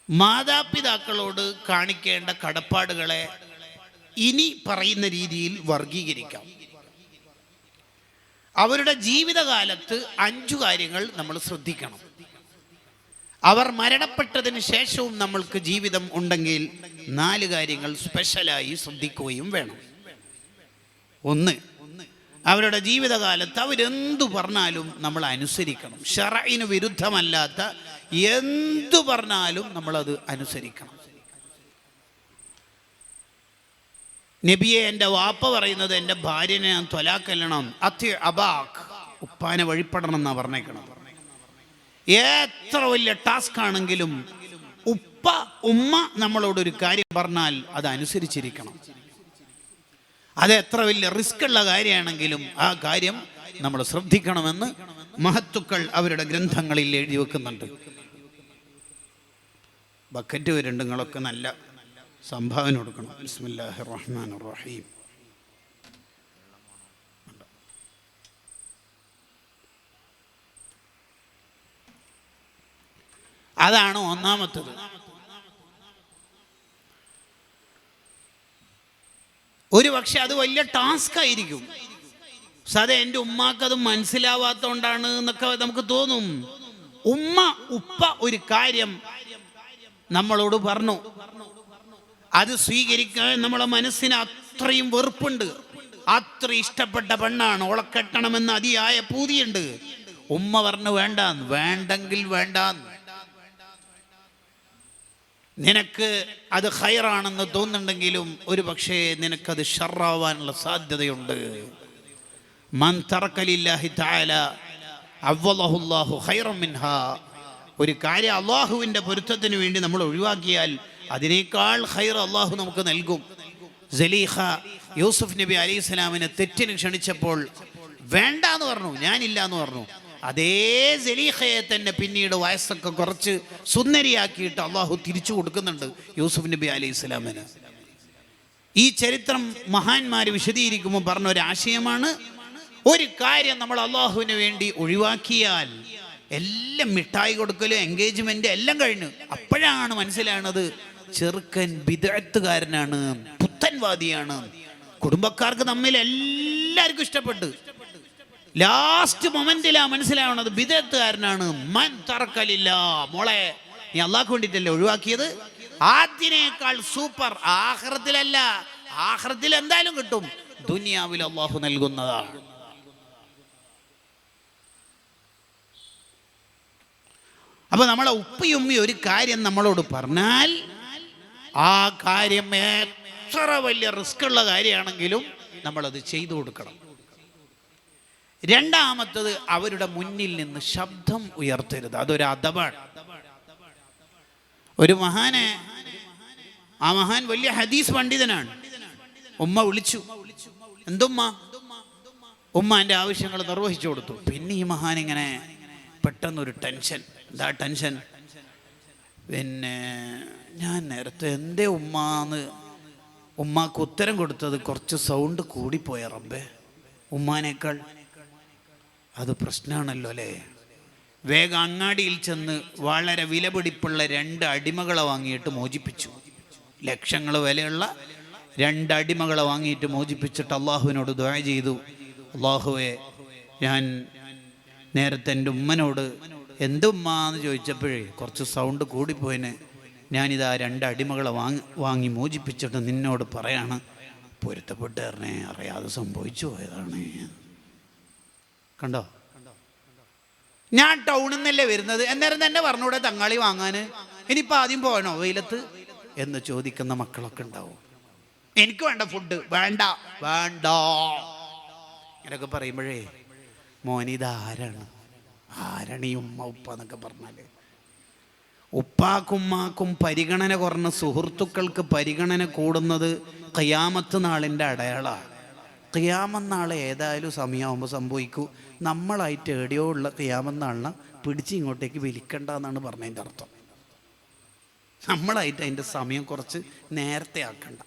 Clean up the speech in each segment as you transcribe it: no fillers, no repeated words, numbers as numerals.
മാതാപിതാക്കളോട് കാണിക്കേണ്ട കടപ്പാടുകളെ ഇനി പറയുന്ന രീതിയിൽ വർഗീകരിക്കാം. അവരുടെ ജീവിതകാലത്ത് 5 കാര്യങ്ങൾ നമ്മൾ ശ്രദ്ധിക്കണം. അവർ മരണപ്പെട്ടതിന് ശേഷവും നമ്മൾക്ക് ജീവിതം ഉണ്ടെങ്കിൽ 4 കാര്യങ്ങൾ സ്പെഷ്യലായി ശ്രദ്ധിക്കുകയും വേണം. 1, അവരുടെ ജീവിതകാലത്ത് അവരെന്തു പറഞ്ഞാലും നമ്മൾ അനുസരിക്കണം. ശറഇന് വിരുദ്ധമല്ലാത്ത എന്തു പറഞ്ഞാലും നമ്മളത് അനുസരിക്കണം. നബിയെ, എൻ്റെ വാപ്പ പറയുന്നത് എൻ്റെ ഭാര്യനെ ഞാൻ ത്വലാക്കല്ലണം, അത്തി അബാഖ്, ഉപ്പാനെ വഴിപ്പെടണം എന്നാണ് പറഞ്ഞേക്കണം. എത്ര വലിയ ടാസ്ക് ആണെങ്കിലും ഉമ്മ നമ്മളോടൊരു കാര്യം പറഞ്ഞാൽ അത് അനുസരിച്ചിരിക്കണം. അത് എത്ര വലിയ റിസ്ക് ഉള്ള കാര്യമാണെങ്കിലും ആ കാര്യം നമ്മൾ ശ്രദ്ധിക്കണമെന്ന് മഹത്തുക്കൾ അവരുടെ ഗ്രന്ഥങ്ങളിൽ എഴുതി വെക്കുന്നുണ്ട്. ബക്കറ്റ് വരുന്നുണ്ട്, നിങ്ങളൊക്കെ നല്ല സംഭാവന കൊടുക്കണം. ബിസ്മില്ലാഹിർ റഹ്മാനിർ റഹീം. അതാണ് ഒന്നാമത്തത്. ഒരു പക്ഷെ അത് വലിയ ടാസ്ക് ആയിരിക്കും. സാധേ എൻ്റെ ഉമ്മാക്കത് മനസ്സിലാവാത്തോണ്ടാണ് എന്നൊക്കെ നമുക്ക് തോന്നും. ഉപ്പ ഒരു കാര്യം നമ്മളോട് പറഞ്ഞു, അത് സ്വീകരിക്കാൻ നമ്മളെ മനസ്സിന് അത്രയും വെറുപ്പുണ്ട്. അത്ര ഇഷ്ടപ്പെട്ട പെണ്ണാണ്, ഓളെ കെട്ടണമെന്ന് അതിയായ പൂതിയുണ്ട്. ഉമ്മ പറഞ്ഞു വേണ്ടാന്ന്, വേണ്ടെങ്കിൽ വേണ്ടാന്ന്. നിനക്ക് അത് ഖൈറാണെന്ന് തോന്നുന്നുണ്ടെങ്കിലും ഒരു പക്ഷേ നിനക്കത് ഷർറാവാനുള്ള സാധ്യതയുണ്ട്. മൻ തറക ലില്ലാഹി തആല അവ്വലഹു അല്ലാഹു ഖൈറൻ മിൻഹാ. ഒരു കാര്യം അള്ളാഹുവിൻ്റെ പൊരുത്തത്തിന് വേണ്ടി നമ്മൾ ഒഴിവാക്കിയാൽ അതിനേക്കാൾ ഖൈർ അള്ളാഹു നമുക്ക് നൽകും. സലീഖ യൂസുഫ് നബി അലൈഹി സ്വലാമിനെ തെറ്റിന് ക്ഷണിച്ചപ്പോൾ വേണ്ടാന്ന് പറഞ്ഞു, ഞാനില്ല എന്ന് പറഞ്ഞു. അതേ സലീഖയെ തന്നെ പിന്നീട് വയസ്സൊക്കെ കുറച്ച് സുന്ദരിയാക്കിയിട്ട് അള്ളാഹു തിരിച്ചു കൊടുക്കുന്നുണ്ട് യൂസുഫ് നബി അലൈഹി സ്വലാമിന്. ഈ ചരിത്രം മഹാന്മാർ വിശദീകരിക്കുമ്പോൾ പറഞ്ഞ ഒരു ആശയമാണ്, ഒരു കാര്യം നമ്മൾ അള്ളാഹുവിന് വേണ്ടി ഒഴിവാക്കിയാൽ എല്ലാം മിഠായി കൊടുക്കലും എൻഗേജ്മെന്റ് എല്ലാം കഴിഞ്ഞു. അപ്പോഴാണ് മനസ്സിലാണത് ചെറുക്കൻ ബിദ്അത്തുകാരനാണ്, പുത്തൻവാദിയാണ്. കുടുംബക്കാർക്ക് തമ്മിൽ എല്ലാവർക്കും ഇഷ്ടപ്പെട്ടു. ലാസ്റ്റ് മൊമെന്റിലാ മനസ്സിലാവണത് ബിദ്അത്തുകാരനാണ്. മൻ തറക്കലില്ല, മോളെ നീ അള്ളാഹ്ക്ക് വേണ്ടിയിട്ടല്ലേ ഒഴിവാക്കിയത്, ആദ്യനേക്കാൾ സൂപ്പർ ആഖിറത്തിലല്ല. ആഖിറത്തിൽ എന്തായാലും കിട്ടും, ദുനിയാവിൽ അള്ളാഹു നൽകുന്നതാണ്. അപ്പൊ നമ്മളെ ഉപ്പയും ഒരു കാര്യം നമ്മളോട് പറഞ്ഞാൽ ആ കാര്യം എത്ര വലിയ റിസ്ക് ഉള്ള കാര്യമാണെങ്കിലും നമ്മളത് ചെയ്തു കൊടുക്കണം. രണ്ടാമത്തത്, അവരുടെ മുന്നിൽ നിന്ന് ശബ്ദം ഉയർത്തരുത്. അതൊരു അദബാണ്. ഒരു മഹാനെ, ആ മഹാൻ വലിയ ഹദീസ് പണ്ഡിതനാണ്. ഉമ്മ വിളിച്ചു, എന്തുമ്മ? ഉമ്മാന്റെ ആവശ്യങ്ങൾ നിർവഹിച്ചു കൊടുത്തു. പിന്നെ ഈ മഹാൻ ഇങ്ങനെ പെട്ടെന്നൊരു ടെൻഷൻ. എന്താ ടെൻഷൻ? പിന്നെ ഞാൻ നേരത്തെ എന്തേ ഉമ്മാന്ന് ഉമ്മാക്ക് ഉത്തരം കൊടുത്തത് കുറച്ച് സൗണ്ട് കൂടിപ്പോയ റബ്ബേ, ഉമ്മാനേക്കാൾ. അത് പ്രശ്നമാണല്ലോ അല്ലേ? വേഗം അങ്ങാടിയിൽ ചെന്ന് വളരെ വിലപിടിപ്പുള്ള 2 അടിമകളെ വാങ്ങിയിട്ട് മോചിപ്പിച്ചു. ലക്ഷങ്ങൾ വിലയുള്ള 2 അടിമകളെ വാങ്ങിയിട്ട് മോചിപ്പിച്ചിട്ട് അള്ളാഹുവിനോട് ദുആ ചെയ്തു, അള്ളാഹുവേ, ഞാൻ നേരത്തെ എൻ്റെ ഉമ്മനോട് എന്തുമ്മാന്ന് ചോദിച്ചപ്പോഴേ കുറച്ച് സൗണ്ട് കൂടിപ്പോയിന്. ഞാനിതാ 2 അടിമകളെ വാങ്ങി മോചിപ്പിച്ചിട്ട് നിന്നോട് പറയാണ്, പൊരുത്തപ്പെട്ട് തരണേ, അറിയാതെ സംഭവിച്ചു പോയതാണ്. കണ്ടോ? ഞാൻ ടൗണിൽ നിന്നല്ലേ വരുന്നത്, എന്നേരം തന്നെ പറഞ്ഞൂടെ തക്കാളി വാങ്ങാൻ, ഇനിയിപ്പോൾ ആദ്യം പോകണോ വെയിലത്ത് എന്ന് ചോദിക്കുന്ന മക്കളൊക്കെ ഉണ്ടാവും. എനിക്ക് വേണ്ട ഫുഡ്, വേണ്ട വേണ്ട ഇങ്ങനെയൊക്കെ പറയുമ്പോഴേ, മോനിതാരാണ്, ആരാണ് ഈ ഉമ്മ ഉപ്പ എന്നൊക്കെ പറഞ്ഞാല്? ഉപ്പാക്കുമ്മാക്കും പരിഗണന കുറഞ്ഞ സുഹൃത്തുക്കൾക്ക് പരിഗണന കൂടുന്നത് ഖിയാമത്ത് നാളിൻ്റെ അടയാളമാണ്. ഖിയാമത്ത് നാൾ ഏതായാലും സമയമാകുമ്പോൾ സംഭവിക്കൂ. നമ്മളായിട്ട് എവിടെയോ ഉള്ള ഖിയാമത്ത് നാളിനെ പിടിച്ച് ഇങ്ങോട്ടേക്ക് വലിക്കണ്ട എന്നാണ് പറഞ്ഞതിൻ്റെ അർത്ഥം. നമ്മളായിട്ട് അതിൻ്റെ സമയം കുറച്ച് നേരത്തെ ആക്കണ്ട.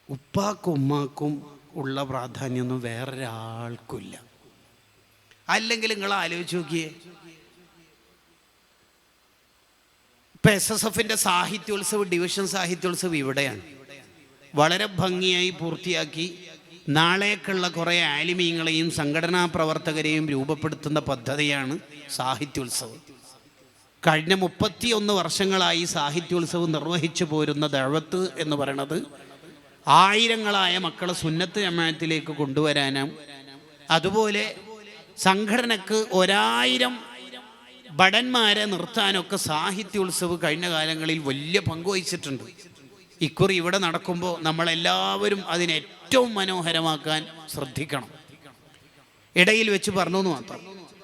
ഉപ്പാക്കും ഉമ്മാക്കും ഉള്ള പ്രാധാന്യമൊന്നും വേറൊരാൾക്കില്ല. അല്ലെങ്കിൽ നിങ്ങൾ ആലോചിച്ച് നോക്കിയേ, ഇപ്പം SSFൻ്റെ സാഹിത്യോത്സവ്, ഡിവിഷൻ സാഹിത്യോത്സവ് ഇവിടെയാണ്. വളരെ ഭംഗിയായി പൂർത്തിയാക്കി നാളേക്കുള്ള കുറേ ആലിമീങ്ങളെയും സംഘടനാ പ്രവർത്തകരെയും രൂപപ്പെടുത്തുന്ന പദ്ധതിയാണ് സാഹിത്യോത്സവം. കഴിഞ്ഞ 31 വർഷങ്ങളായി സാഹിത്യോത്സവം നിർവഹിച്ചു പോരുന്ന ദഅവത്ത് എന്ന് പറയുന്നത് ആയിരങ്ങളായ മക്കളെ സുന്നത്ത് ജമാഅത്തിലേക്ക് കൊണ്ടുവരാനും, അതുപോലെ സംഘടനക്ക് 1000 ഭടന്മാരെ നിർത്താനൊക്കെ സാഹിത്യോത്സവ് കഴിഞ്ഞ കാലങ്ങളിൽ വലിയ പങ്കുവഹിച്ചിട്ടുണ്ട്. ഇക്കുറി ഇവിടെ നടക്കുമ്പോൾ നമ്മളെല്ലാവരും അതിനെ ഏറ്റവും മനോഹരമാക്കാൻ ശ്രദ്ധിക്കണം. ഇടയിൽ വെച്ച് പറഞ്ഞു എന്ന് മാത്രം.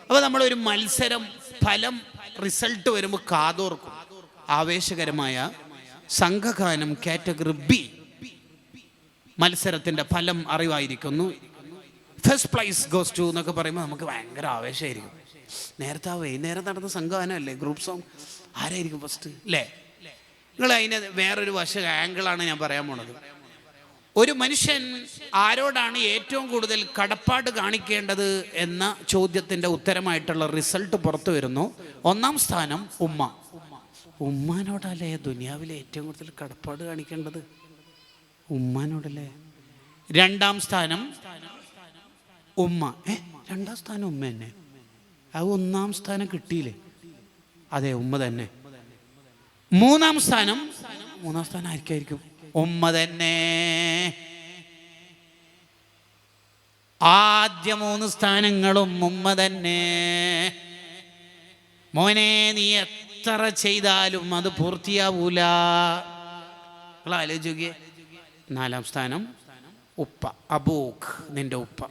അപ്പോൾ നമ്മളൊരു മത്സരം ഫലം റിസൾട്ട് വരുമ്പോൾ കാതോർക്കും. ആവേശകരമായ സംഘഗാനം കാറ്റഗറി B മത്സരത്തിൻ്റെ ഫലം അറിവായിരിക്കുന്നു. ഫസ്റ്റ് പ്രൈസ് ഗോസ് ടു എന്നൊക്കെ പറയുമ്പോൾ നമുക്ക് ഭയങ്കര ആവേശമായിരിക്കും. നേരത്തെ വൈകുന്നേരം നടന്ന സംഘഗാനമല്ലേ, ഗ്രൂപ്പ് സോങ്, ആരായിരിക്കും ഫസ്റ്റ് അല്ലേ? നിങ്ങൾ അതിന് വേറൊരു ആംഗിളാണ് ഞാൻ പറയാൻ പോണത്. ഒരു മനുഷ്യൻ ആരോടാണ് ഏറ്റവും കൂടുതൽ കടപ്പാട് കാണിക്കേണ്ടത് എന്ന ചോദ്യത്തിൻ്റെ ഉത്തരമായിട്ടുള്ള റിസൾട്ട് പുറത്തു വരുന്നു. 1ാം സ്ഥാനം ഉമ്മ. ഉമ്മാനോടല്ലേ ദുനിയാവിലെ ഏറ്റവും കൂടുതൽ കടപ്പാട് കാണിക്കേണ്ടത്? ഉമ്മാനോടല്ലേ. 2ാം സ്ഥാനം ഉമ്മ. 2ാം സ്ഥാനം ഉമ്മ തന്നെ. അത് 1ാം സ്ഥാനം കിട്ടിയില്ലേ? അതെ, ഉമ്മ തന്നെ. 3ാം സ്ഥാനം ആയിരിക്കും ഉമ്മ തന്നെ. ആദ്യ 3 സ്ഥാനങ്ങളും ഉമ്മ തന്നെ. മോനെ, നീ എത്ര ചെയ്താലും അത് പൂർത്തിയാവൂല. ആലോചിക്കേ. 4ാം സ്ഥാനം ഉപ്പ, അബൂക്ക്, നിന്റെ ഉപ്പ.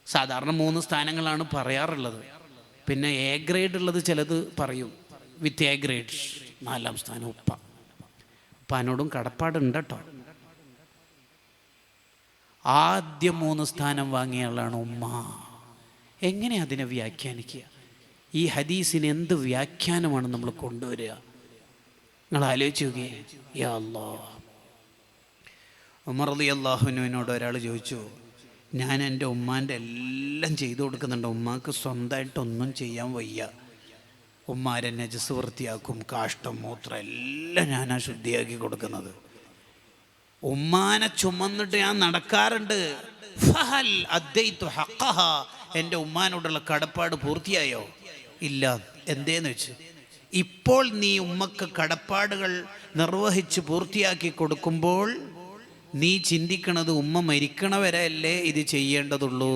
സാധാരണ 3 സ്ഥാനങ്ങളാണ് പറയാറുള്ളത്. പിന്നെ A ഗ്രേഡ് ഉള്ളത് ചിലത് പറയും, വിത്ത് A ഗ്രേഡ്. 4ാം സ്ഥാനം ഉപ്പ. ഉപ്പാനോടും കടപ്പാടുണ്ട് കേട്ടോ. ആദ്യം 3 സ്ഥാനം വാങ്ങിയ ആളാണ് ഉമ്മ. എങ്ങനെ അതിനെ വ്യാഖ്യാനിക്കുക? ഈ ഹദീസിന് എന്ത് വ്യാഖ്യാനമാണ് നമ്മൾ കൊണ്ടുവരിക? നിങ്ങൾ ആലോചിച്ച് നോക്കിയേ. യാ അല്ലാഹ്. ഉമർ റളിയല്ലാഹു അൻഹുവിനോട് ഒരാൾ ചോദിച്ചു, ഞാൻ എൻ്റെ ഉമ്മാൻ്റെ എല്ലാം ചെയ്തു കൊടുക്കുന്നുണ്ട്, ഉമ്മാക്ക് സ്വന്തമായിട്ടൊന്നും ചെയ്യാൻ വയ്യ. ഉമ്മാരെ നജസ് വൃത്തിയാക്കും, കാഷ്ടം മൂത്രം എല്ലാം ഞാനാ ശുദ്ധിയാക്കി കൊടുക്കുന്നത്. ഉമ്മാനെ ചുമന്നിട്ട് ഞാൻ നടക്കാറുണ്ട്. ഫഹൽ അദ്ദൈതു ഹഖഹ, എൻ്റെ ഉമ്മാനോടുള്ള കടപ്പാട് പൂർത്തിയായോ? ഇല്ല. എന്തേന്ന് വെച്ച്, ഇപ്പോൾ നീ ഉമ്മക്ക് കടപ്പാടുകൾ നിർവഹിച്ച് പൂർത്തിയാക്കി കൊടുക്കുമ്പോൾ നീ ചിന്തിക്കണത് ഉമ്മ മരിക്കണവരെ അല്ലേ ഇത് ചെയ്യേണ്ടതുള്ളൂ.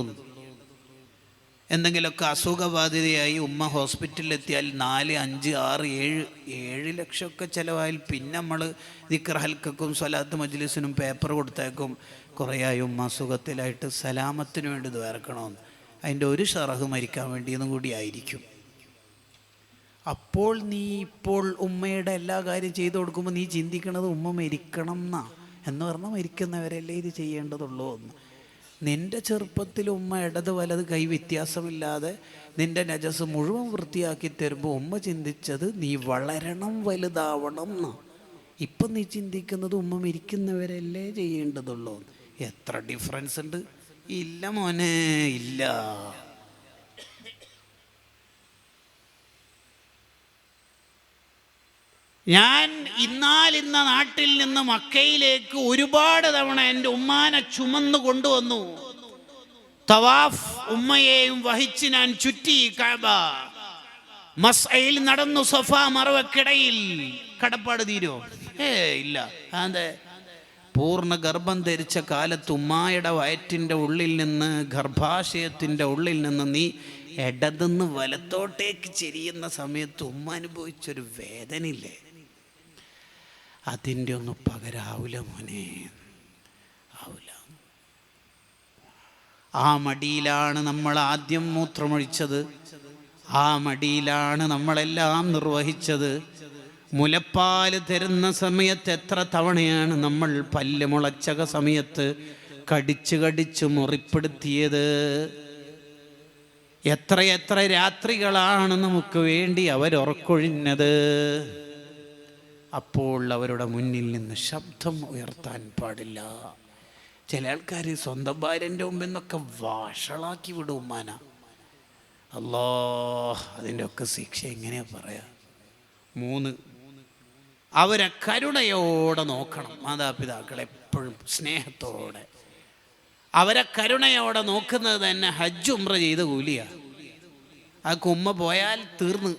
എന്തെങ്കിലുമൊക്കെ അസുഖബാധിതയായി ഉമ്മ ഹോസ്പിറ്റലിലെത്തിയാൽ 4, 5, 6, 7 ലക്ഷമൊക്കെ ചിലവായാൽ പിന്നെ നമ്മൾ ദിക്ർ ഹൽക്കും സ്വലാത്ത് മജ്ലിസിനും പേപ്പർ കൊടുത്തേക്കും, കുറേയായി ഉമ്മ അസുഖത്തിലായിട്ട് സലാമത്തിന് വേണ്ടി ദ്വാരക്കണമെന്ന്. അതിൻ്റെ ഒരു ഷറഹ് മരിക്കാൻ വേണ്ടിയെന്നും കൂടി ആയിരിക്കും. അപ്പോൾ നീ ഇപ്പോൾ ഉമ്മയുടെ എല്ലാ കാര്യം ചെയ്തു കൊടുക്കുമ്പോൾ നീ ചിന്തിക്കണത് ഉമ്മ മരിക്കണം എന്നാ. എന്ന് പറഞ്ഞാൽ മരിക്കുന്നവരല്ലേ ഇത് ചെയ്യേണ്ടതുള്ളൂ എന്ന്. നിൻ്റെ ചെറുപ്പത്തിൽ ഉമ്മ ഇടത് വലത് കൈ വ്യത്യാസമില്ലാതെ നിൻ്റെ നജസ് മുഴുവൻ വൃത്തിയാക്കി തരുമ്പോൾ ഉമ്മ ചിന്തിച്ചത് നീ വളരണം, വലുതാവണം എന്നാ. ഇപ്പം നീ ചിന്തിക്കുന്നത് ഉമ്മ മരിക്കുന്നവരല്ലേ ചെയ്യേണ്ടതുള്ളൂ. എത്ര ഡിഫറൻസ് ഉണ്ട്! ഇല്ല മോനെ, ഇല്ല. ഞാൻ ഇന്ന നാട്ടിൽ നിന്ന് മക്കയിലേക്ക് ഒരുപാട് തവണ എൻ്റെ ഉമ്മാനെ ചുമന്നു കൊണ്ടുവന്നു. തവാഫ് ഉമ്മയെയും വഹിച്ച് ഞാൻ ചുറ്റി കഅബ. മസ്അയിൽ നടന്നു, സഫ മർവക്കിടയിൽ. കടപ്പാട് തീരോ? ഇല്ല. അതെ, പൂർണ്ണ ഗർഭം ധരിച്ച കാലത്ത് ഉമ്മായുടെ വയറ്റിൻ്റെ ഉള്ളിൽ നിന്ന്, ഗർഭാശയത്തിൻ്റെ ഉള്ളിൽ നിന്ന് നീ ഇടതുനിന്ന് വലത്തോട്ടേക്ക് ചെരിയുന്ന സമയത്ത് ഉമ്മ അനുഭവിച്ചൊരു വേദനയില്ലേ, അതിൻ്റെ ഒന്നും പകരാവൂല മോനെ, ആവൂല. ആ മടിയിലാണ് നമ്മൾ ആദ്യം മൂത്രമൊഴിച്ചത്, ആ മടിയിലാണ് നമ്മളെല്ലാം നിർവഹിച്ചത്. മുലപ്പാല് തരുന്ന സമയത്ത് എത്ര തവണയാണ് നമ്മൾ പല്ല് മുളച്ച സമയത്ത് കടിച്ച് കടിച്ച് മുറിപ്പെടുത്തിയത്. എത്ര രാത്രികളാണ് നമുക്ക് വേണ്ടി അവരുറക്കൊഴിഞ്ഞത്. അപ്പോൾ അവരുടെ മുന്നിൽ നിന്ന് ശബ്ദം ഉയർത്താൻ പാടില്ല. ചില ആൾക്കാർ സ്വന്തം ഭാര്യൻ്റെ മുമ്പിൽ നിന്നൊക്കെ വാഷളാക്കി വിടും ഉമ്മാന. അല്ലാഹ്, അതിൻ്റെ ഒക്കെ ശിക്ഷ എങ്ങനെയാ പറയാ? 3 അവരെ കരുണയോടെ നോക്കണം. മാതാപിതാക്കൾ എപ്പോഴും സ്നേഹത്തോടെ അവരെ കരുണയോടെ നോക്കുന്നത് തന്നെ ഹജ്ജ് ഉംറ ചെയ്ത കൂലിയാണ്. ആ ഉമ്മ പോയാൽ തീർന്ന്.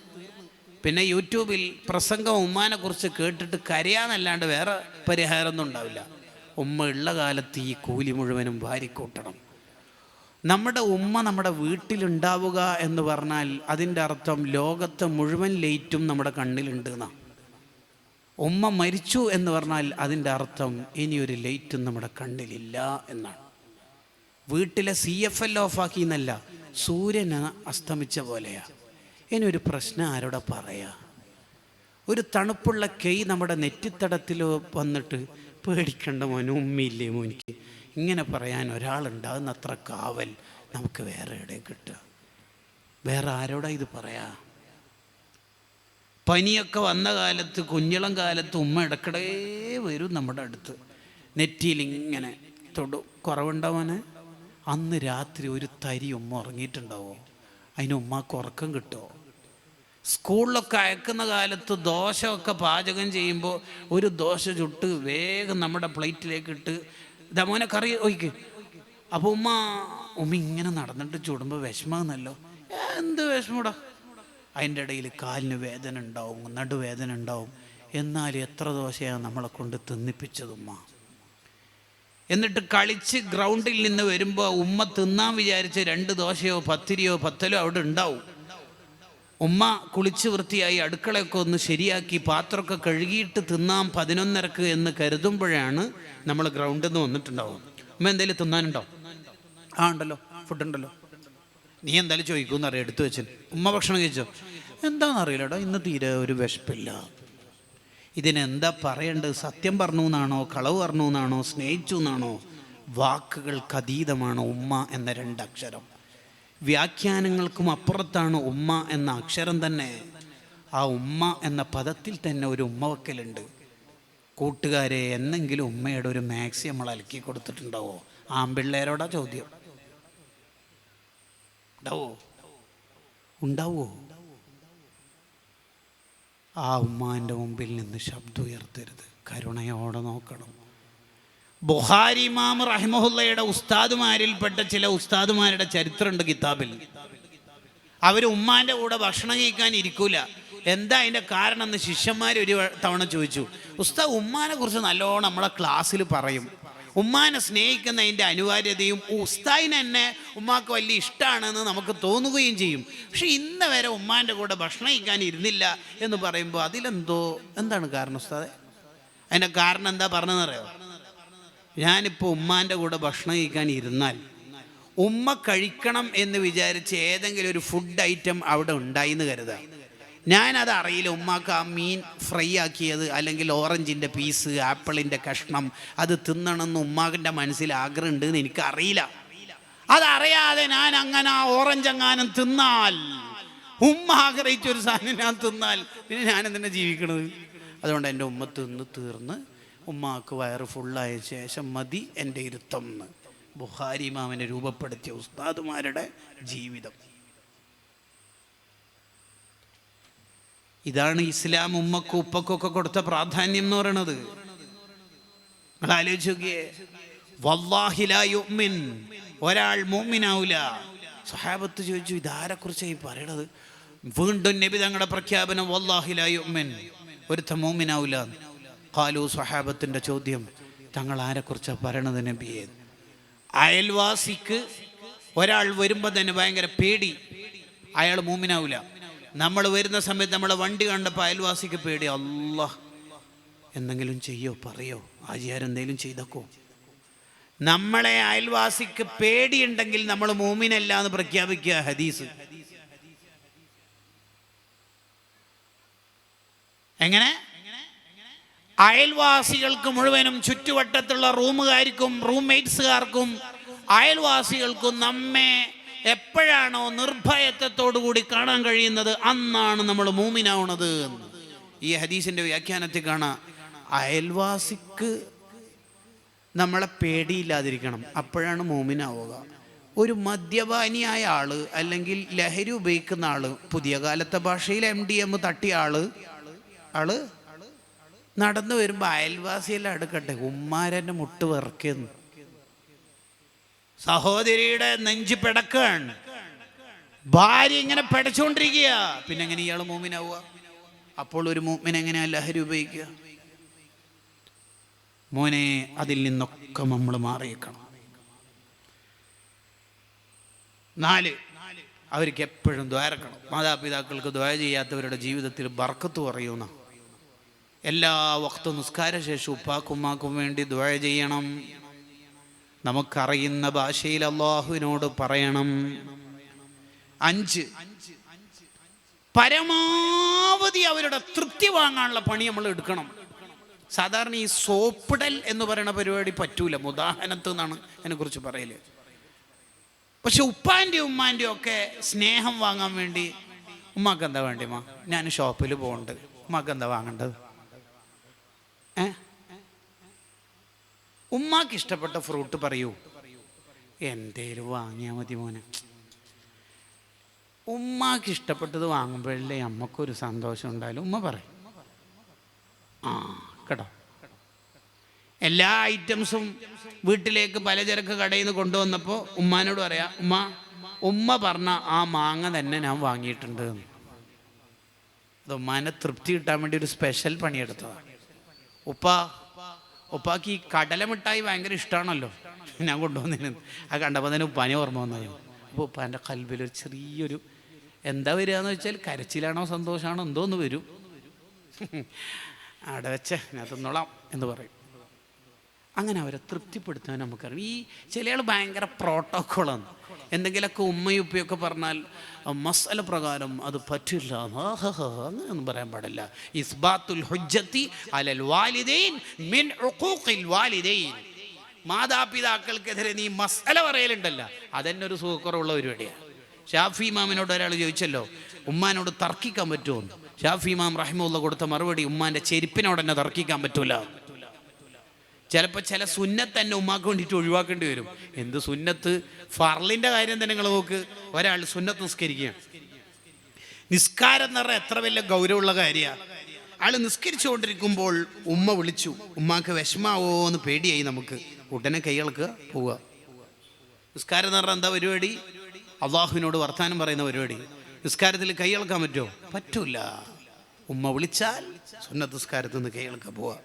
പിന്നെ യൂട്യൂബിൽ പ്രസംഗം ഉമ്മാനെ കുറിച്ച് കേട്ടിട്ട് കരയാന്നല്ലാണ്ട് വേറെ പരിഹാരമൊന്നും ഉണ്ടാവില്ല. ഉമ്മ ഉള്ള കാലത്ത് ഈ കൂലി മുഴുവനും വാരിക്കൂട്ടണം. നമ്മുടെ ഉമ്മ നമ്മുടെ വീട്ടിലുണ്ടാവുക എന്ന് പറഞ്ഞാൽ അതിൻ്റെ അർത്ഥം ലോകത്തെ മുഴുവൻ ലൈറ്റും നമ്മുടെ കണ്ണിലുണ്ട് എന്നാണ്. ഉമ്മ മരിച്ചു എന്ന് പറഞ്ഞാൽ അതിൻ്റെ അർത്ഥം ഇനിയൊരു ലൈറ്റും നമ്മുടെ കണ്ണിലില്ല എന്നാണ്. വീട്ടിലെ CFL ഓഫാക്കി എന്നല്ല, സൂര്യൻ അസ്തമിച്ച പോലെയാ. ഇനി ഒരു പ്രശ്നം ആരോടെ പറയാ? ഒരു തണുപ്പുള്ള കൈ നമ്മുടെ നെറ്റിത്തടത്തിൽ വന്നിട്ട് പേടിക്കണ്ട മോനെ, ഉമ്മയില്ലേ മോനിക്ക്, ഇങ്ങനെ പറയാൻ ഒരാളുണ്ടാകുന്ന അത്ര കാവൽ നമുക്ക് വേറെ എവിടെ കിട്ടുക? വേറെ ആരോടാ ഇത് പറയാ? പനിയൊക്കെ വന്ന കാലത്ത്, കുഞ്ഞിളം കാലത്ത് ഉമ്മ ഇടക്കിടേ വരും നമ്മുടെ അടുത്ത്, നെറ്റിയിൽ ഇങ്ങനെ തൊടും. കുറവുണ്ടാവാന് അന്ന് രാത്രി ഒരു തരി ഉമ്മ ഉറങ്ങിയിട്ടുണ്ടാവോ? അതിന് ഉമ്മക്ക് ഉറക്കം കിട്ടുമോ? സ്കൂളിലൊക്കെ അയക്കുന്ന കാലത്ത് ദോശയൊക്കെ പാചകം ചെയ്യുമ്പോൾ ഒരു ദോശ ചുട്ട് വേഗം നമ്മുടെ പ്ലേറ്റിലേക്ക് ഇട്ട് ദമോനെ കറി ഒഴിക്ക്. അപ്പോൾ ഉമ്മ ഇങ്ങനെ നടന്നിട്ട് ചുടുമ്പോൾ വിഷമാന്നല്ലോ. എന്ത് വിഷമൂടാ? അതിൻ്റെ ഇടയിൽ കാലിന് വേദന ഉണ്ടാവും, നടുവേദന ഉണ്ടാവും. എന്നാൽ എത്ര ദോശയാണ് നമ്മളെ കൊണ്ട് തിന്നിപ്പിച്ചത് ഉമ്മ. എന്നിട്ട് കളിച്ച് ഗ്രൗണ്ടിൽ നിന്ന് വരുമ്പോൾ ഉമ്മ തിന്നാൻ വിചാരിച്ച് 2 ദോശയോ പത്തിരിയോ പത്തലോ അവിടെ ഉണ്ടാവും. ഉമ്മ കുളിച്ച് വൃത്തിയായി അടുക്കളയൊക്കെ ഒന്ന് ശരിയാക്കി പാത്രമൊക്കെ കഴുകിയിട്ട് തിന്നാം 11:30 എന്ന് കരുതുമ്പോഴാണ് നമ്മൾ ഗ്രൗണ്ടിൽ നിന്ന് വന്നിട്ടുണ്ടാവും. ഉമ്മ എന്തെങ്കിലും തിന്നാനുണ്ടോ? ഉണ്ടല്ലോ, ഫുഡ് ഉണ്ടല്ലോ. നീ എന്തായാലും ചോദിക്കുമെന്നറിയാം, എടുത്തു വെച്ചു. ഉമ്മ ഭക്ഷണം കഴിച്ചോ? എന്താണെന്നറിയില്ലടാ, ഇന്ന് തീരെ ഒരു വിശപ്പില്ല. ഇതിനെന്താ പറയേണ്ടത്? സത്യം പറഞ്ഞു എന്നാണോ, കളവ് പറഞ്ഞു എന്നാണോ, സ്നേഹിച്ചു എന്നാണോ? വാക്കുകൾക്ക് അതീതമാണ് ഉമ്മ എന്ന 2 അക്ഷരം. വ്യാഖ്യാനങ്ങൾക്കും അപ്പുറത്താണ് ഉമ്മ എന്ന അക്ഷരം തന്നെ. ആ ഉമ്മ എന്ന പദത്തിൽ തന്നെ ഒരു ഉമ്മ വക്കലുണ്ട്. കൂട്ടുകാരെ, എന്നെങ്കിലും ഉമ്മയുടെ ഒരു മാക്സി നമ്മൾ അലക്കി കൊടുത്തിട്ടുണ്ടാവോ? ആമ്പിള്ളേരോടാ ചോദ്യം. ഉണ്ടാവോ? ആ ഉമ്മാൻ്റെ മുമ്പിൽ നിന്ന് ശബ്ദം ഉയർത്തരുത്, കരുണയോടെ നോക്കണം. ബുഖാരി ഇമാം റഹിമഹുല്ലയുടെ ഉസ്താദുമാരിൽപ്പെട്ട ചില ഉസ്താദുമാരുടെ ചരിത്രമുണ്ട് കിതാബിൽ. അവർ ഉമ്മാൻ്റെ കൂടെ ഭക്ഷണം കഴിക്കാൻ ഇരിക്കൂല. എന്താ അതിൻ്റെ കാരണം എന്ന് ശിഷ്യന്മാർ ഒരു തവണ ചോദിച്ചു. ഉസ്താദ് ഉമ്മാനെ കുറിച്ച് നല്ലോണം നമ്മളെ ക്ലാസ്സിൽ പറയും, ഉമ്മാനെ സ്നേഹിക്കുന്നതിൻ്റെ അനിവാര്യതയും ഉസ്താദിന് തന്നെ ഉമ്മാക്ക് വലിയ ഇഷ്ടമാണെന്ന് നമുക്ക് തോന്നുകയും ചെയ്യും. പക്ഷെ ഇന്ന് വരെ ഉമ്മാൻ്റെ കൂടെ ഭക്ഷണം കഴിക്കാൻ ഇരുന്നില്ല എന്ന് പറയുമ്പോൾ എന്താണ് കാരണം ഉസ്താദെ? അതിൻ്റെ കാരണം എന്താ പറഞ്ഞതെന്നറിയോ? ഞാനിപ്പോൾ ഉമ്മാൻ്റെ കൂടെ ഭക്ഷണം കഴിക്കാൻ ഇരുന്നാൽ ഉമ്മ കഴിക്കണം എന്ന് വിചാരിച്ച് ഏതെങ്കിലും ഒരു ഫുഡ് ഐറ്റം അവിടെ ഉണ്ടായി എന്ന് കരുതാം. ഞാനത് അറിയില്ല. ഉമ്മാക്ക് ആ മീൻ ഫ്രൈ ആക്കിയത്, അല്ലെങ്കിൽ ഓറഞ്ചിൻ്റെ പീസ്, ആപ്പിളിൻ്റെ കഷ്ണം അത് തിന്നണമെന്ന് ഉമ്മാക്കിൻ്റെ മനസ്സിൽ ആഗ്രഹം ഉണ്ടെന്ന് എനിക്കറിയില്ല. അതറിയാതെ ഞാൻ അങ്ങനെ ആ ഓറഞ്ച് എങ്ങാനും തിന്നാൽ, ഉമ്മ ആഗ്രഹിച്ചൊരു സാധനം ഞാൻ തിന്നാൽ, പിന്നെ ഞാൻ എന്തിനാ ജീവിക്കണത്? അതുകൊണ്ട് എൻ്റെ ഉമ്മ തിന്ന് തീർന്ന് ഉമ്മാക്ക് വയറ് ഫുള്ളായ ശേഷം മതി എൻ്റെ ഇരുത്തം എന്ന് ബുഖാരി ഇമാമിനെ രൂപപ്പെടുത്തിയ ഉസ്താദുമാരുടെ ജീവിതം. ഇതാണ് ഇസ്ലാം ഉമ്മക്കും ഉപ്പക്കൊക്കെ കൊടുത്ത പ്രാധാന്യം എന്ന് പറയണത്. നിങ്ങൾ ആലോചിച്ച് നോക്കിയേ. വല്ലാഹി ലാ യുഅ്മിൻ, ഒരാൾ മുഅ്മിനാവൂല. സഹാബത്ത് ചോദിച്ചു, ഇതാരെക്കുറിച്ചാണ് ഈ പറയണത്? വീണ്ടും നബി തങ്ങളുടെ പ്രഖ്യാപനം, വല്ലാഹി ലാ യുഅ്മിൻ, ഒരുത്തൻ മുഅ്മിനാവൂല. ഖാലു, സഹാബത്തിന്റെ ചോദ്യം, തങ്ങൾ ആരെക്കുറിച്ചാണ് പറയണത് നബിയെ? അയൽവാസിക്ക് ഒരാൾ വരുമ്പോൾ തന്നെ ഭയങ്കര പേടി, അയാൾ മുഅ്മിനാവൂല. നമ്മൾ വരുന്ന സമയത്ത് നമ്മളെ വണ്ടി കണ്ടപ്പോൾ അയൽവാസിക്ക് പേടി, അല്ലാഹ് എന്തെങ്കിലും ചെയ്യോ പറയോ, ആചാരെന്തെങ്കിലും ചെയ്തക്കോ. നമ്മളെ അയൽവാസിക്ക് പേടിയുണ്ടെങ്കിൽ നമ്മൾ മുഅ്മിനല്ല എന്ന് പ്രഖ്യാപിക്കുക ഹദീസ്. എങ്ങനെ? അയൽവാസികൾക്ക് മുഴുവനും, ചുറ്റുവട്ടത്തുള്ള റൂമുകാർക്കും റൂംമേറ്റ്സുകാർക്കും അയൽവാസികൾക്കും നമ്മെ എപ്പോഴാണോ നിർഭയത്വത്തോടു കൂടി കാണാൻ കഴിയുന്നത് അന്നാണ് നമ്മൾ മൂമിനാവുന്നത്. ഈ ഹദീസിന്റെ വ്യാഖ്യാനത്തിൽ കാണാം, അയൽവാസിക്ക് നമ്മളെ പേടിയില്ലാതിരിക്കണം, അപ്പോഴാണ് മൂമിനാവുക. ഒരു മദ്യപാനിയായ ആള്, അല്ലെങ്കിൽ ലഹരി ഉപയോഗിക്കുന്ന ആള്, പുതിയ കാലത്തെ ഭാഷയിൽ MDM തട്ടിയ ആള് നടന്നു വരുമ്പോൾ അയൽവാസിയെല്ലാം അടുക്കട്ടെ, ഉമ്മാരെന്നെ മുട്ട് വിറക്കുന്നു, സഹോദരിയുടെ നെഞ്ച് പിടക്കാണ്, ഭാര്യ ഇങ്ങനെ പിടച്ചുകൊണ്ടിരിക്കുക. പിന്നെ എങ്ങനെ ഇയാൾ മൂമിനാവുക? അപ്പോൾ ഒരു മൂമിൻ എങ്ങനെയാ ലഹരി ഉപയോഗിക്കുക? മോനെ, അതിൽ നിന്നൊക്കെ നമ്മൾ മാറിയേക്കണം. 4, അവർക്ക് എപ്പോഴും ദ്വാരക്കണം. മാതാപിതാക്കൾക്ക് ദ്വാര ചെയ്യാത്തവരുടെ ജീവിതത്തിൽ ബർക്കത്ത് കുറയുന്ന. എല്ലാ വക്തും നിസ്കാരശേഷം ഉപ്പാക്കും ഉമ്മാക്കും വേണ്ടി ദ്വാര ചെയ്യണം. നമുക്കറിയുന്ന ഭാഷയിൽ അള്ളാഹുവിനോട് പറയണം. 5, പരമാവധി അവരുടെ തൃപ്തി വാങ്ങാനുള്ള പണി നമ്മൾ എടുക്കണം. സാധാരണ ഈ സോപ്പിടൽ എന്ന് പറയുന്ന പരിപാടി പറ്റൂല, മുദാഹനത്ത് എന്നാണ് അതിനെക്കുറിച്ച് പറയല്. പക്ഷെ ഉപ്പാൻ്റെയും ഉമ്മാൻ്റെയും ഒക്കെ സ്നേഹം വാങ്ങാൻ വേണ്ടി, ഉമ്മാക്ക് എന്താ വേണ്ടി മാ, ഞാൻ ഷോപ്പിൽ പോകുന്നുണ്ട്, ഉമ്മാക്ക് എന്താ വാങ്ങേണ്ടത്? ഉമ്മാക്ക് ഇഷ്ടപ്പെട്ട ഫ്രൂട്ട് പറയൂ, എന്തേലും വാങ്ങിയാൽ മതി മോനെ. ഉമ്മാക്ക് ഇഷ്ടപ്പെട്ടത് വാങ്ങുമ്പോഴല്ലേ അമ്മക്കൊരു സന്തോഷം ഉണ്ടായാലും ഉമ്മ പറയും. കേട്ടോ, എല്ലാ ഐറ്റംസും വീട്ടിലേക്ക് പലചരക്ക് കടയിൽ നിന്ന് കൊണ്ടുവന്നപ്പോൾ ഉമ്മാനോട് പറയാം, ഉമ്മ പറഞ്ഞ ആ മാങ്ങ തന്നെ ഞാൻ വാങ്ങിയിട്ടുണ്ട്. അത് ഉമ്മാനെ തൃപ്തി കിട്ടാൻ വേണ്ടി ഒരു സ്പെഷ്യൽ പണിയെടുത്തതാണ്. ഉപ്പാക്ക് ഈ കടലമിഠായി ഭയങ്കര ഇഷ്ടമാണല്ലോ, ഞാൻ കൊണ്ടുവന്നതിന്. ആ കണ്ടപ്പോൾ തന്നെ ഉപ്പാനെ ഓർമ്മ വന്നത്. അപ്പോൾ ഉപ്പാൻ്റെ കൽബിലൊരു ചെറിയൊരു എന്താ വരിക എന്ന് വെച്ചാൽ, കരച്ചിലാണോ സന്തോഷമാണോ എന്തോ ഒന്ന് വരും. അവിടെ വെച്ച് ഞാൻ തിന്നോളാം എന്ന് പറയും. അങ്ങനെ അവരെ തൃപ്തിപ്പെടുത്താൻ നമുക്കറിയാം. ഈ ചില ആൾ ഭയങ്കര പ്രോട്ടോക്കോളാണ്. എന്തെങ്കിലുമൊക്കെ ഉമ്മയും ഉപ്പയൊക്കെ പറഞ്ഞാൽ മസല പ്രകാരം അത് പറ്റില്ല, അങ്ങനെയൊന്നും പറയാൻ പാടില്ല. ഇസ്ബാത്തുൽ ഹുജ്ജത്തി അലൽ വാലിദൈൻ മിൻ ഉഖൂഖിൽ വാലിദൈൻ. മാതാപിതാക്കൾക്കെതിരെ നീ മസല പറയലുണ്ടല്ല, അതെന്നെ ഒരു സുഖക്കുറവുള്ള പരിപാടിയാണ്. ഷാഫി ഇമാമിനോട് ഒരാൾ ചോദിച്ചല്ലോ, ഉമ്മാനോട് തർക്കിക്കാൻ പറ്റുമോ? ഷാഫി ഇമാം റഹിമഹുല്ലാഹ് കൊടുത്ത മറുപടി, ഉമ്മാൻ്റെ ചെരുപ്പിനോട് തന്നെ തർക്കിക്കാൻ പറ്റൂല. ചിലപ്പോൾ ചില സുന്നത്ത് തന്നെ ഉമ്മാക്ക് വേണ്ടിയിട്ട് ഒഴിവാക്കേണ്ടി വരും. എന്ത് സുന്നത്ത്? ഫർളിൻ്റെ കാര്യം തന്നെ നിങ്ങൾ നോക്ക്. ഒരാൾ സുന്നത്ത് നിസ്കരിക്കുകയാണ്. നിസ്കാരം എന്ന് പറഞ്ഞാൽ എത്ര വലിയ ഗൗരവമുള്ള കാര്യമാണ്. ആൾ നിസ്കരിച്ചുകൊണ്ടിരിക്കുമ്പോൾ ഉമ്മ വിളിച്ചു. ഉമ്മാക്ക് വിഷമാവോ എന്ന് പേടിയായി നമുക്ക്. ഉടനെ കൈകൾക്ക് പോവുക. നിസ്കാരം എന്ന് പറഞ്ഞാൽ എന്താ പരിപാടി? അള്ളാഹുവിനോട് വർത്താനം പറയുന്ന പരിപാടി. നിസ്കാരത്തിൽ കൈകൾക്കാൻ പറ്റുമോ? പറ്റൂല. ഉമ്മ വിളിച്ചാൽ സുന്നത്ത് നിസ്കാരത്തിൽ നിന്ന് കൈകൾക്ക് പോവുക.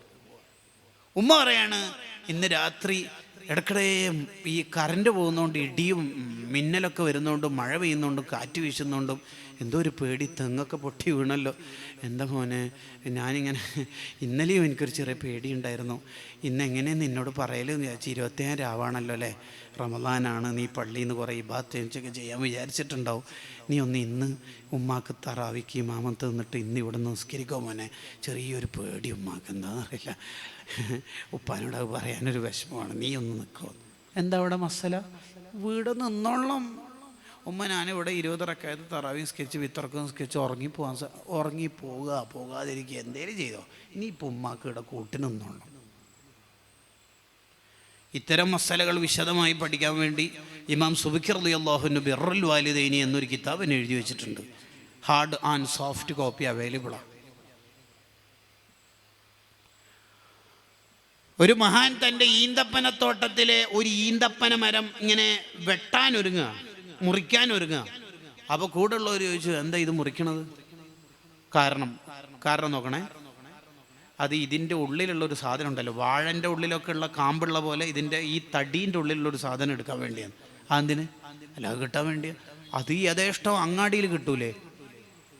ഉമ്മ പറയാണ്, ഇന്ന് രാത്രി ഇടയ്ക്കിടെ ഈ കറണ്ട് പോകുന്നതുകൊണ്ട്, ഇടിയും മിന്നലൊക്കെ വരുന്നതുകൊണ്ടും മഴ പെയ്യുന്നതുകൊണ്ടും കാറ്റ് വീശുന്നതുകൊണ്ടും എന്തോ ഒരു പേടി, തെങ്ങൊക്കെ പൊട്ടി വീണല്ലോ. എന്താ മോനെ, ഞാനിങ്ങനെ ഇന്നലെയും എനിക്കൊരു ചെറിയ പേടിയുണ്ടായിരുന്നു. ഇന്നെങ്ങനെയെന്ന് എന്നോട് പറയലെന്ന് വിചാരിച്ചു. 21 രാവാണല്ലോ അല്ലേ, റമദാനാണ്, നീ പള്ളിയിൽ നിന്ന് കുറേ ഇബാദത്തൊക്കെ ചെയ്യാൻ വിചാരിച്ചിട്ടുണ്ടാവും. നീ ഒന്ന് ഇന്ന് ഉമ്മാക്ക് തറാവിക്ക് ഇമാമത്ത് നിന്നിട്ട് ഇന്ന് ഇവിടെ നിന്ന് നിസ്കരിക്കോ മോനെ, ചെറിയൊരു പേടി ഉമ്മാക്ക്, എന്താണെന്നറിയില്ല. ഉപ്പാനോട് അത് പറയാനൊരു വിഷമമാണ്, നീ ഒന്ന് നിൽക്കുമോ? എന്താ അവിടെ മസല? വീട് നിന്നോളാം ഉമ്മ, ഞാനിവിടെ 20 റക്അത്ത് തറാവി നിസ്കരിച്ച് വിത്തറക്കം നിസ്കരിച്ച് പോകാതിരിക്കുക, എന്തേലും ചെയ്തോ, ഇനിയിപ്പോൾ ഉമ്മാക്ക് ഇവിടെ കൂട്ടിന് നിന്നോളാം. ഇത്തരം മസലകൾ വിശദമായി പഠിക്കാൻ വേണ്ടി ഇമാം സുബക്കി റളിയല്ലാഹു അൻഹു ബിർറുൽ വാലിദൈനി എന്നൊരു കിതാബിന് എഴുതി വെച്ചിട്ടുണ്ട്. ഹാർഡ് ആൻഡ് സോഫ്റ്റ് കോപ്പി അവൈലബിളാണ്. ഒരു മഹാൻ തൻ്റെ ഈന്തപ്പനത്തോട്ടത്തിലെ ഒരു ഈന്തപ്പന മരം ഇങ്ങനെ വെട്ടാനൊരുങ്ങുക, മുറിക്കാനൊരുങ്ങുക. അപ്പോൾ കൂടെ ഉള്ളവർ ചോദിച്ചു, എന്താ ഇത് മുറിക്കണത്? കാരണം നോക്കണേ, അത് ഇതിൻ്റെ ഉള്ളിലുള്ളൊരു സാധനം ഉണ്ടല്ലോ, വാഴൻ്റെ ഉള്ളിലൊക്കെ ഉള്ള കാമ്പുള്ള പോലെ ഇതിൻ്റെ ഈ തടീൻ്റെ ഉള്ളിലുള്ളൊരു സാധനം എടുക്കാൻ വേണ്ടിയാണ്. അതെന്തിന്? അല്ല, അത് കിട്ടാൻ വേണ്ടിയാണ്. അത് യഥേഷ്ടം അങ്ങാടിയിൽ കിട്ടൂലേ,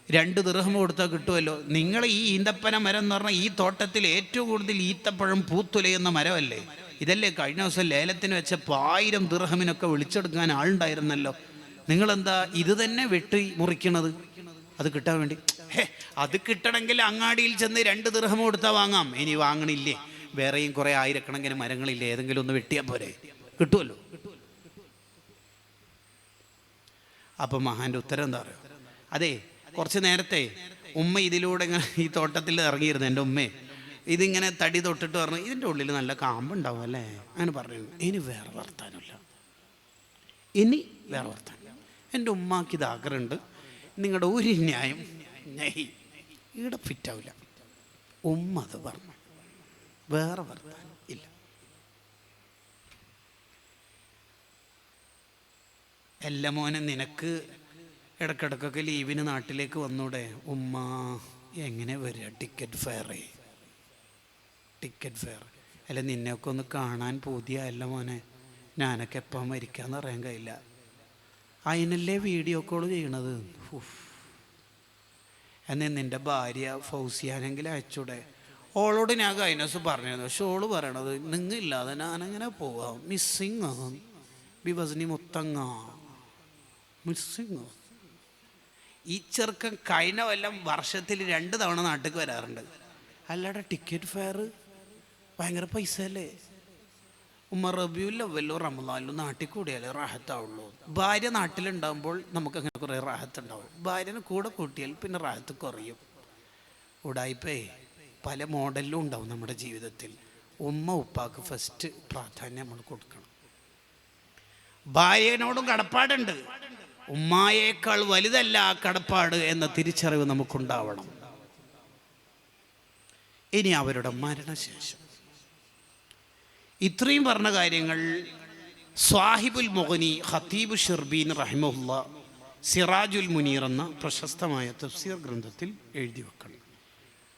2 ദിർഹം കൊടുത്താൽ കിട്ടുമല്ലോ. നിങ്ങൾ ഈ ഈന്തപ്പന മരം എന്ന് പറഞ്ഞാൽ ഈ തോട്ടത്തിൽ ഏറ്റവും കൂടുതൽ ഈത്തപ്പഴം പൂത്തുലയുന്ന മരമല്ലേ? ഇതല്ലേ കഴിഞ്ഞ ദിവസം ലേലത്തിന് വെച്ച 1000 ദിർഹമിനൊക്കെ വിളിച്ചെടുക്കാൻ ആളുണ്ടായിരുന്നല്ലോ. നിങ്ങളെന്താ ഇത് തന്നെ വെട്ടി മുറിക്കണത്? അത് കിട്ടാൻ വേണ്ടി. അത് കിട്ടണമെങ്കിൽ അങ്ങാടിയിൽ ചെന്ന് 2 ദിർഹം കൊടുത്താൽ വാങ്ങാം. ഇനി വാങ്ങണില്ലേ, വേറെയും കുറേ ആയിരക്കണക്കിന് മരങ്ങളില്ലേ, ഏതെങ്കിലും ഒന്ന് വെട്ടിയാൽ പോരെ, കിട്ടുമല്ലോ. അപ്പം മഹാൻ്റെ ഉത്തരം എന്താ പറയുക? അതെ, കുറച്ച് നേരത്തെ ഉമ്മ ഇതിലൂടെ ഇങ്ങനെ ഈ തോട്ടത്തിൽ ഇറങ്ങിയിരുന്നു. എൻ്റെ ഉമ്മയെ ഇതിങ്ങനെ തടി തൊട്ടിട്ട് പറഞ്ഞു, ഇതിൻ്റെ ഉള്ളിൽ നല്ല കാമ്പുണ്ടാവും അല്ലേ, അങ്ങനെ പറഞ്ഞു. ഇനി വേറെ വർത്താനമില്ല. എൻ്റെ ഉമ്മാക്ക് ഇത് ആഗ്രഹമുണ്ട്, നിങ്ങളുടെ ഒരു ന്യായം ഇവിടെ ഫിറ്റാവില്ല. ഉമ്മ അത് പറഞ്ഞു. വേറെ വർത്താനം ഇല്ല. എല്ലാ മോനെ, നിനക്ക് ഇടക്കിടക്കൊക്കെ ലീവിന് നാട്ടിലേക്ക് വന്നൂടെ? ഉമ്മ എങ്ങനെ വരിക? ടിക്കറ്റ് ഫെയർ അല്ല, നിന്നെയൊക്കെ ഒന്ന് കാണാൻ പൂതിയല്ല മോനെ. ഞാനൊക്കെ എപ്പം മരിക്കാന്ന് പറയാൻ കഴിയില്ല. അതിനല്ലേ വീഡിയോ കോൾ ചെയ്യണത്. എന്നാൽ നിൻ്റെ ഭാര്യ ഫൗസിയാനെങ്കിലും അയച്ചൂടെ? ഓളോട് ഞാൻ കഴിഞ്ഞ ദിവസം പറഞ്ഞിരുന്നു. പക്ഷെ ഓള് പറയണത് നിങ്ങളില്ലാതെ ഞാനെങ്ങനെ പോവാം, മിസ്സിങ് ബിബസ്നി മുത്തങ്ങ മിസ്സിങ്. ഈ ചെറുക്കൻ കഴിഞ്ഞ കൊല്ലം വർഷത്തിൽ 2 തവണ നാട്ടിലേക്ക് വരാറുണ്ട്. അല്ലാടെ ടിക്കറ്റ് ഫെയർ ഭയങ്കര പൈസ അല്ലേ? റബിയുൽ അവ്വലും റമദാനിലും നാട്ടിൽ കൂടിയാലേ റാഹത്താവുള്ളൂ. ഭാര്യ നാട്ടിലുണ്ടാകുമ്പോൾ നമുക്കങ്ങനെ കുറേ റാഹത്തുണ്ടാവും. ഭാര്യനെ കൂടെ കൂട്ടിയാൽ പിന്നെ റാഹത്ത് കുറയും. ഉടായിപ്പേ പല മോഡലിലും ഉണ്ടാവും നമ്മുടെ ജീവിതത്തിൽ. ഉപ്പാക്ക് ഫസ്റ്റ് പ്രാധാന്യം നമ്മൾ കൊടുക്കണം. ഭാര്യനോടും കടപ്പാടുണ്ട്. ഉമ്മായേക്കാൾ വലുതല്ല ആ കടപ്പാട് എന്ന തിരിച്ചറിവ് നമുക്കുണ്ടാവണം. ഇനി അവരുടെ മരണശേഷം ഇത്രയും പറഞ്ഞ കാര്യങ്ങൾ സ്വാഹിബുൽ മുഗ്നി ഖതീബ് ഷിർബീൻ റഹിമഹുല്ലാ സിറാജുൽ മുനീർ എന്ന പ്രശസ്തമായ തഫ്സീർ ഗ്രന്ഥത്തിൽ എഴുതി വെക്കണം.